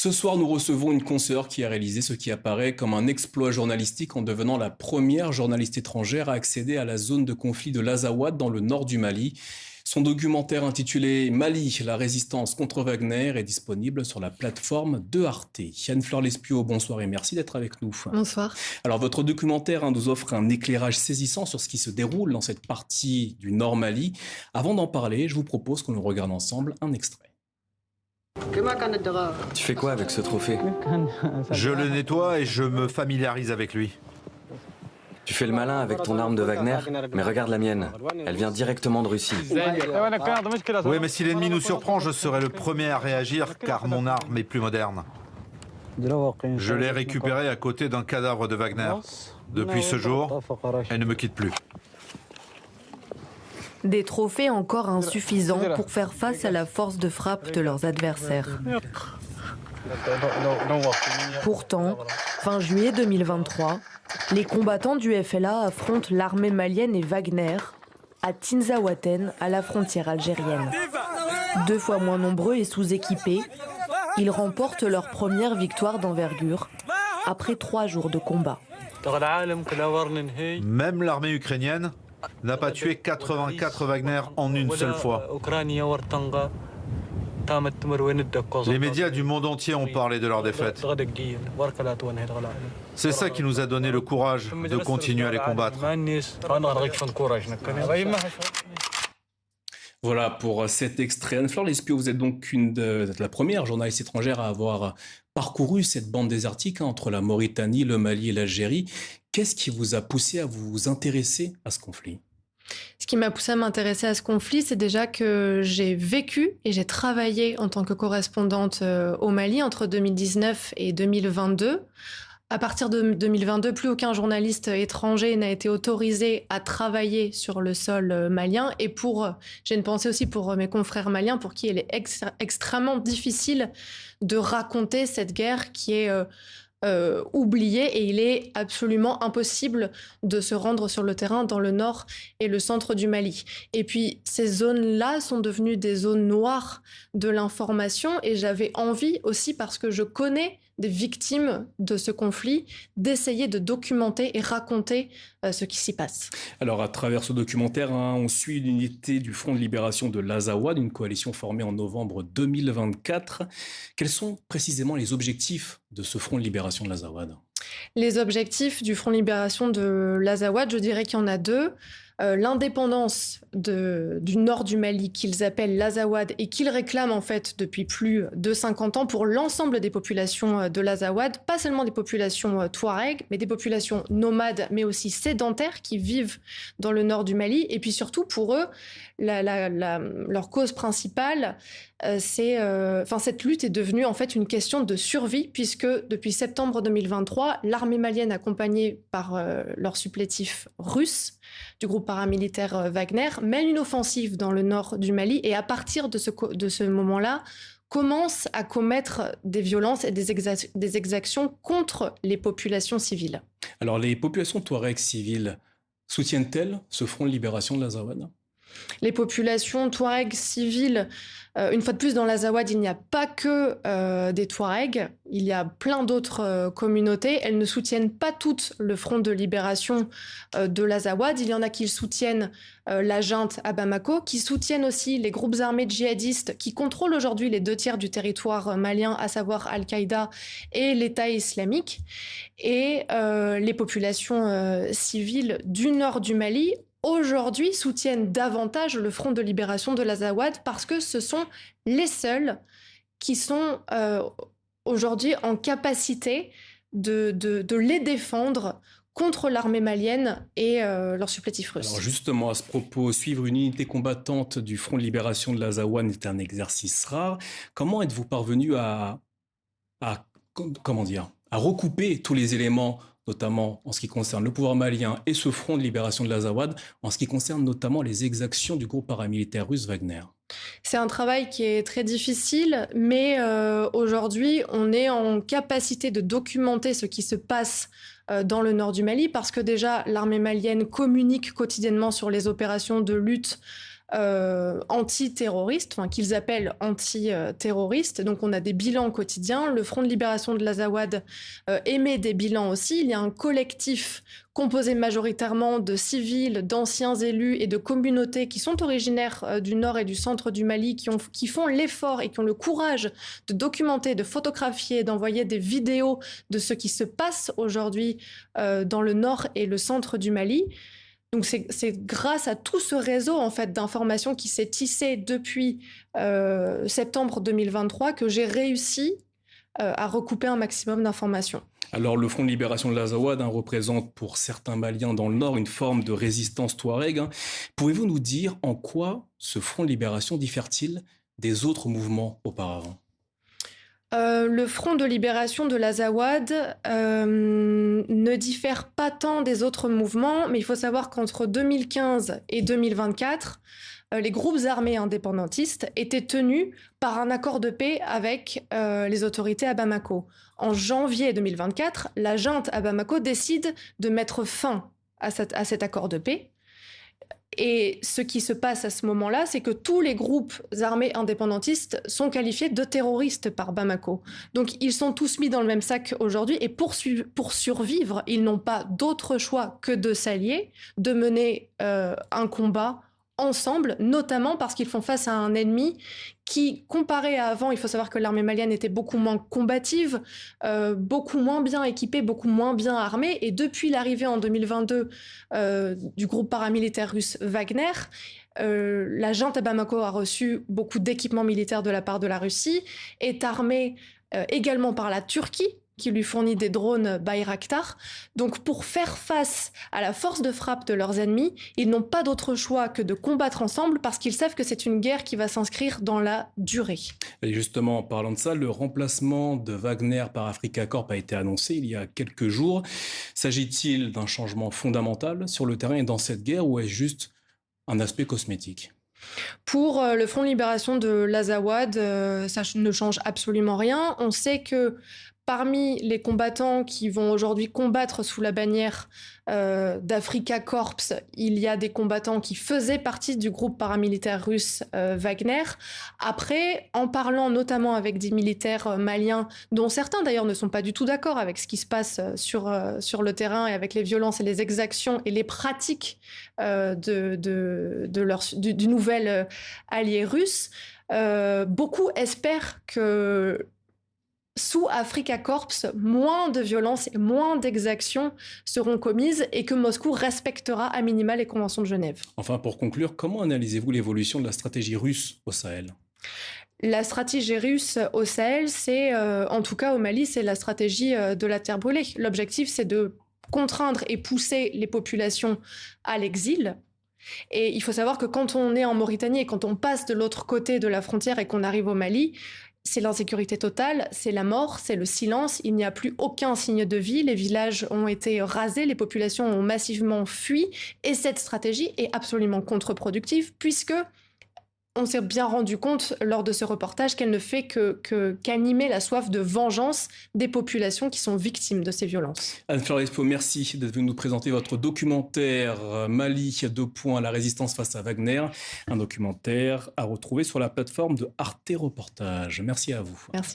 Ce soir, nous recevons une consoeur qui a réalisé ce qui apparaît comme un exploit journalistique en devenant la première journaliste étrangère à accéder à la zone de conflit de l'Azawad dans le nord du Mali. Son documentaire intitulé Mali, la résistance contre Wagner est disponible sur la plateforme de Arte. Anne-Fleur Lespio, bonsoir et merci d'être avec nous. Bonsoir. Alors votre documentaire nous offre un éclairage saisissant sur ce qui se déroule dans cette partie du nord Mali. Avant d'en parler, je vous propose qu'on nous regarde ensemble un extrait. Tu fais quoi avec ce trophée? Je le nettoie et je me familiarise avec lui. Tu fais le malin avec ton arme de Wagner, mais regarde la mienne. Elle vient directement de Russie. Oui, mais si l'ennemi nous surprend, je serai le premier à réagir car mon arme est plus moderne. Je l'ai récupérée à côté d'un cadavre de Wagner. Depuis ce jour, elle ne me quitte plus. Des trophées encore insuffisants pour faire face à la force de frappe de leurs adversaires. Pourtant, fin juillet 2023, les combattants du FLA affrontent l'armée malienne et Wagner à Tinzaouaten, à la frontière algérienne. 2 fois moins nombreux et sous-équipés, ils remportent leur première victoire d'envergure après 3 jours de combat. Même l'armée ukrainienne n'a pas tué 84 Wagner en une seule fois. Les médias du monde entier ont parlé de leur défaite. C'est ça qui nous a donné le courage de continuer à les combattre. Voilà pour cet extrait. Anne-Fleur Lespio, vous êtes donc la première journaliste étrangère à avoir parcouru cette bande désertique entre la Mauritanie, le Mali et l'Algérie. Qu'est-ce qui vous a poussé à vous intéresser à ce conflit ? Ce qui m'a poussé à m'intéresser à ce conflit, c'est déjà que j'ai vécu et j'ai travaillé en tant que correspondante au Mali entre 2019 et 2022. À partir de 2022, plus aucun journaliste étranger n'a été autorisé à travailler sur le sol malien. Et j'ai une pensée aussi pour mes confrères maliens, pour qui il est extrêmement difficile de raconter cette guerre qui est oubliée, et il est absolument impossible de se rendre sur le terrain dans le nord et le centre du Mali. Et puis ces zones-là sont devenues des zones noires de l'information, et j'avais envie aussi, parce que je connais des victimes de ce conflit, d'essayer de documenter et raconter ce qui s'y passe. Alors à travers ce documentaire, on suit l'unité du Front de libération de l'Azawad, une coalition formée en novembre 2024. Quels sont précisément les objectifs de ce Front de libération de l'Azawad ? Les objectifs du Front de libération de l'Azawad, je dirais qu'il y en a 2. L'indépendance du nord du Mali qu'ils appellent l'Azawad et qu'ils réclament en fait depuis plus de 50 ans pour l'ensemble des populations de l'Azawad, pas seulement des populations touareg, mais des populations nomades, mais aussi sédentaires qui vivent dans le nord du Mali. Et puis surtout pour eux, leur cause principale, cette lutte est devenue en fait une question de survie, puisque depuis septembre 2023, l'armée malienne, accompagnée par leur supplétif russe du groupe paramilitaire Wagner, mène une offensive dans le nord du Mali, et à partir de ce moment-là, commence à commettre des violences et des exactions contre les populations civiles. Alors les populations touareg civiles soutiennent-elles ce Front de libération de l'Azawad ? Les populations touareg civiles, une fois de plus, dans l'Azawad, il n'y a pas que des Touaregs, il y a plein d'autres communautés. Elles ne soutiennent pas toutes le Front de libération de l'Azawad. Il y en a qui soutiennent la junte à Bamako, qui soutiennent aussi les groupes armés djihadistes qui contrôlent aujourd'hui les 2 tiers du territoire malien, à savoir Al-Qaïda et l'État islamique. Et les populations civiles du nord du Mali aujourd'hui soutiennent davantage le Front de libération de l'Azawad, parce que ce sont les seuls qui sont aujourd'hui en capacité de les défendre contre l'armée malienne et leur supplétif russe. Alors justement, à ce propos, suivre une unité combattante du Front de libération de l'Azawad est un exercice rare. Comment êtes-vous parvenu à recouper tous les éléments, notamment en ce qui concerne le pouvoir malien et ce Front de libération de l'Azawad, en ce qui concerne notamment les exactions du groupe paramilitaire russe Wagner ? C'est un travail qui est très difficile, mais aujourd'hui, on est en capacité de documenter ce qui se passe dans le nord du Mali, parce que déjà, l'armée malienne communique quotidiennement sur les opérations de lutte antiterroristes, enfin, qu'ils appellent antiterroristes. Donc on a des bilans quotidiens. Le Front de libération de l'Azawad émet des bilans aussi. Il y a un collectif composé majoritairement de civils, d'anciens élus et de communautés qui sont originaires du nord et du centre du Mali, qui font l'effort et qui ont le courage de documenter, de photographier, d'envoyer des vidéos de ce qui se passe aujourd'hui dans le nord et le centre du Mali. Donc c'est grâce à tout ce réseau en fait d'informations qui s'est tissé depuis septembre 2023 que j'ai réussi à recouper un maximum d'informations. Alors le Front de libération de l'Azawad représente pour certains Maliens dans le Nord une forme de résistance touareg. Pouvez-vous nous dire en quoi ce Front de libération diffère-t-il des autres mouvements auparavant ? Le Front de libération de l'Azawad ne diffère pas tant des autres mouvements, mais il faut savoir qu'entre 2015 et 2024, les groupes armés indépendantistes étaient tenus par un accord de paix avec les autorités à Bamako. En janvier 2024, la junte à Bamako décide de mettre fin à cet accord de paix. Et ce qui se passe à ce moment-là, c'est que tous les groupes armés indépendantistes sont qualifiés de terroristes par Bamako. Donc ils sont tous mis dans le même sac aujourd'hui et pour survivre, ils n'ont pas d'autre choix que de s'allier, de mener un combat ensemble, notamment parce qu'ils font face à un ennemi qui, comparé à avant, il faut savoir que l'armée malienne était beaucoup moins combative, beaucoup moins bien équipée, beaucoup moins bien armée. Et depuis l'arrivée en 2022 du groupe paramilitaire russe Wagner, la junte à Bamako a reçu beaucoup d'équipements militaires de la part de la Russie, est armée également par la Turquie, qui lui fournit des drones Bayraktar. Donc pour faire face à la force de frappe de leurs ennemis, ils n'ont pas d'autre choix que de combattre ensemble parce qu'ils savent que c'est une guerre qui va s'inscrire dans la durée. Et justement, en parlant de ça, le remplacement de Wagner par Africa Corp a été annoncé il y a quelques jours. S'agit-il d'un changement fondamental sur le terrain et dans cette guerre ou est-ce juste un aspect cosmétique ? Pour le Front de libération de l'Azawad, ça ne change absolument rien. On sait que parmi les combattants qui vont aujourd'hui combattre sous la bannière d'Africa Corps, il y a des combattants qui faisaient partie du groupe paramilitaire russe Wagner. Après, en parlant notamment avec des militaires maliens, dont certains d'ailleurs ne sont pas du tout d'accord avec ce qui se passe sur le terrain et avec les violences et les exactions et les pratiques du nouvel allié russe, beaucoup espèrent que sous Africa Corps, moins de violences et moins d'exactions seront commises et que Moscou respectera à minima les conventions de Genève. Enfin, pour conclure, comment analysez-vous l'évolution de la stratégie russe au Sahel ? La stratégie russe au Sahel, c'est, en tout cas au Mali, c'est la stratégie de la terre brûlée. L'objectif, c'est de contraindre et pousser les populations à l'exil. Et il faut savoir que quand on est en Mauritanie et quand on passe de l'autre côté de la frontière et qu'on arrive au Mali, c'est l'insécurité totale, c'est la mort, c'est le silence, il n'y a plus aucun signe de vie, les villages ont été rasés, les populations ont massivement fui et cette stratégie est absolument contre-productive puisque on s'est bien rendu compte lors de ce reportage qu'elle ne fait qu'animer la soif de vengeance des populations qui sont victimes de ces violences. Anne-Fleur Lespo, merci d'être venue nous présenter votre documentaire Mali, : la résistance face à Wagner. Un documentaire à retrouver sur la plateforme de Arte Reportage. Merci à vous. Merci.